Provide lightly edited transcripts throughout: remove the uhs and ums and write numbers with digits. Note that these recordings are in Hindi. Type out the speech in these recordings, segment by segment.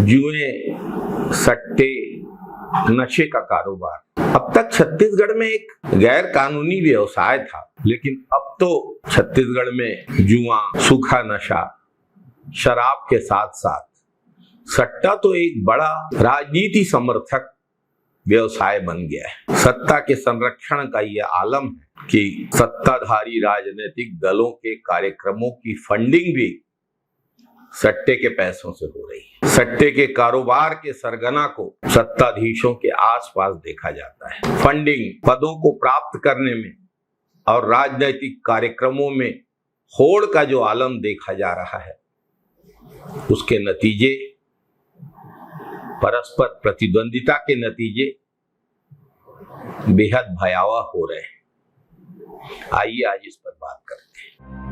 जुए, सट्टे, नशे का कारोबार अब तक छत्तीसगढ़ में एक गैर कानूनी व्यवसाय था, लेकिन अब तो छत्तीसगढ़ में जुआ, सूखा नशा, शराब के साथ साथ सट्टा तो एक बड़ा राजनीति समर्थक व्यवसाय बन गया है। सत्ता के संरक्षण का यह आलम है कि सत्ताधारी राजनीतिक दलों के कार्यक्रमों की फंडिंग भी सट्टे के पैसों से हो रही है। सट्टे के कारोबार के सरगना को सत्ताधीशों के आसपास देखा जाता है। फंडिंग, पदों को प्राप्त करने में और राजनीतिक कार्यक्रमों में होड़ का जो आलम देखा जा रहा है, उसके नतीजे, परस्पर प्रतिद्वंदिता के नतीजे बेहद भयावह हो रहे हैं। आइए आज इस पर बात करते हैं।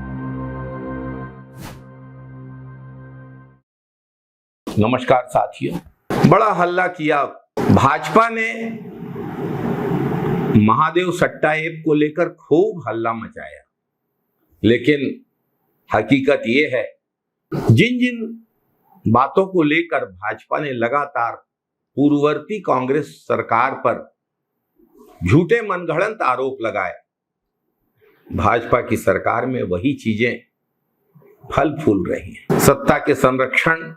नमस्कार साथियों, बड़ा हल्ला किया भाजपा ने, महादेव सट्टा ऐप को लेकर खूब हल्ला मचाया, लेकिन हकीकत यह है जिन जिन बातों को लेकर भाजपा ने लगातार पूर्ववर्ती कांग्रेस सरकार पर झूठे मनगढ़ंत आरोप लगाए, भाजपा की सरकार में वही चीजें फल फूल रही हैं। सत्ता के संरक्षण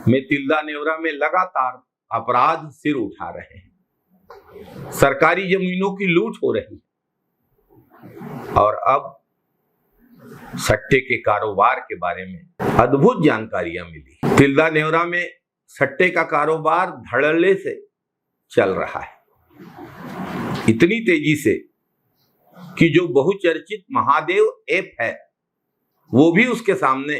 में तिल्दा नेवरा में लगातार अपराध सिर उठा रहे हैं, सरकारी जमीनों की लूट हो रही है और अब सट्टे के कारोबार के बारे में अद्भुत जानकारियां मिली। तिल्दा नेवरा में सट्टे का कारोबार धड़ल्ले से चल रहा है, इतनी तेजी से कि जो बहुचर्चित महादेव ऐप है वो भी उसके सामने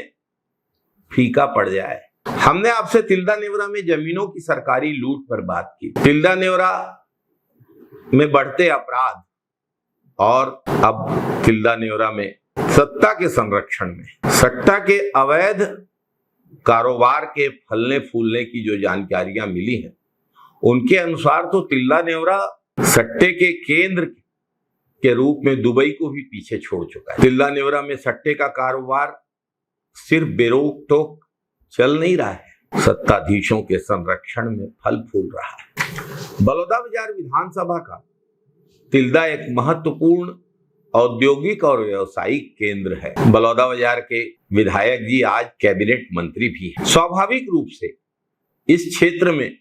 फीका पड़ जाए। हमने आपसे तिल्दा नेवरा में जमीनों की सरकारी लूट पर बात की, तिल्दा नेवरा में बढ़ते अपराध और अब तिल्दा नेवरा में सत्ता के संरक्षण में सट्टा के अवैध कारोबार के फलने फूलने की जो जानकारियां मिली हैं, उनके अनुसार तो तिल्दा नेवरा सट्टे के केंद्र के रूप में दुबई को भी पीछे छोड़ चुका है। तिल्दा नेवरा में सट्टे का कारोबार सिर्फ बेरोक टोक चल नहीं रहा है, सत्ताधीशों के संरक्षण में फल फूल रहा है। बलौदाबाजार विधानसभा का तिल्दा एक महत्वपूर्ण औद्योगिक और व्यावसायिक केंद्र है। बलौदाबाजार के विधायक जी आज कैबिनेट मंत्री भी हैं। स्वाभाविक रूप से इस क्षेत्र में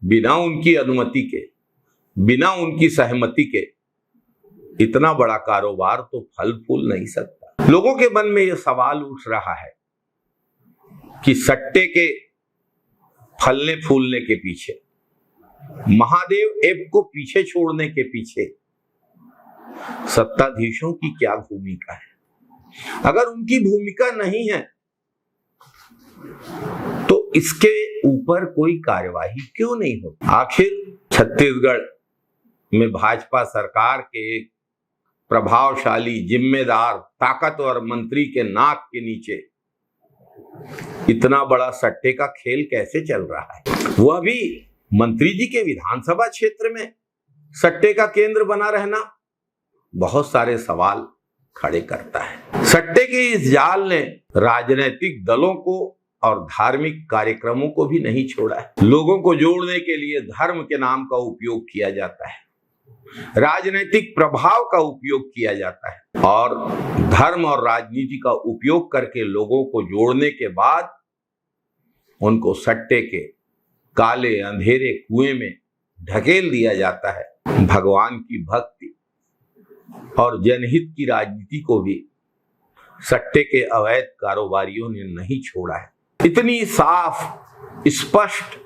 बिना उनकी अनुमति के, बिना उनकी सहमति के इतना बड़ा कारोबार तो फल फूल नहीं सकता। लोगों के मन में यह सवाल उठ रहा है कि सट्टे के फलने फूलने के पीछे, महादेव ऐप को पीछे छोड़ने के पीछे सत्ताधीशों की क्या भूमिका है। अगर उनकी भूमिका नहीं है तो इसके ऊपर कोई कार्यवाही क्यों नहीं होती। आखिर छत्तीसगढ़ में भाजपा सरकार के एक प्रभावशाली, जिम्मेदार, ताकतवर मंत्री के नाक के नीचे इतना बड़ा सट्टे का खेल कैसे चल रहा है, वह भी मंत्री जी के विधानसभा क्षेत्र में सट्टे का केंद्र बना रहना बहुत सारे सवाल खड़े करता है। सट्टे के इस जाल ने राजनीतिक दलों को और धार्मिक कार्यक्रमों को भी नहीं छोड़ा है। लोगों को जोड़ने के लिए धर्म के नाम का उपयोग किया जाता है, राजनीतिक प्रभाव का उपयोग किया जाता है और धर्म और राजनीति का उपयोग करके लोगों को जोड़ने के बाद उनको सट्टे के काले अंधेरे कुएं में ढकेल दिया जाता है। भगवान की भक्ति और जनहित की राजनीति को भी सट्टे के अवैध कारोबारियों ने नहीं छोड़ा है। इतनी साफ स्पष्ट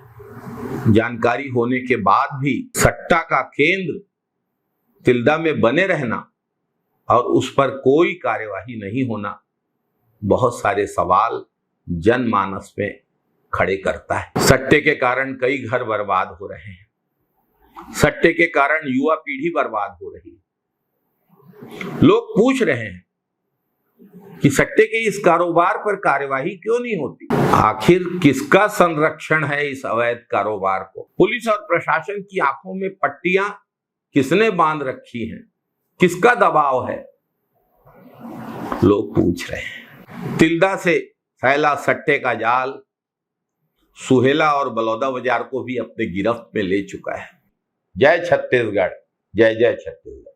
जानकारी होने के बाद भी सट्टा का केंद्र तिल्दा में बने रहना और उस पर कोई कार्यवाही नहीं होना बहुत सारे सवाल जनमानस में खड़े करता है। सट्टे के कारण कई घर बर्बाद हो रहे हैं, सट्टे के कारण युवा पीढ़ी बर्बाद हो रही है। लोग पूछ रहे हैं कि सट्टे के इस कारोबार पर कार्यवाही क्यों नहीं होती। आखिर किसका संरक्षण है इस अवैध कारोबार को? पुलिस और प्रशासन की आंखों में पट्टियां किसने बांध रखी हैं? किसका दबाव है? लोग पूछ रहे हैं। तिल्दा से फैला सट्टे का जाल सुहेला और बलौदाबाजार को भी अपने गिरफ्त में ले चुका है। जय छत्तीसगढ़, जय जय छत्तीसगढ़।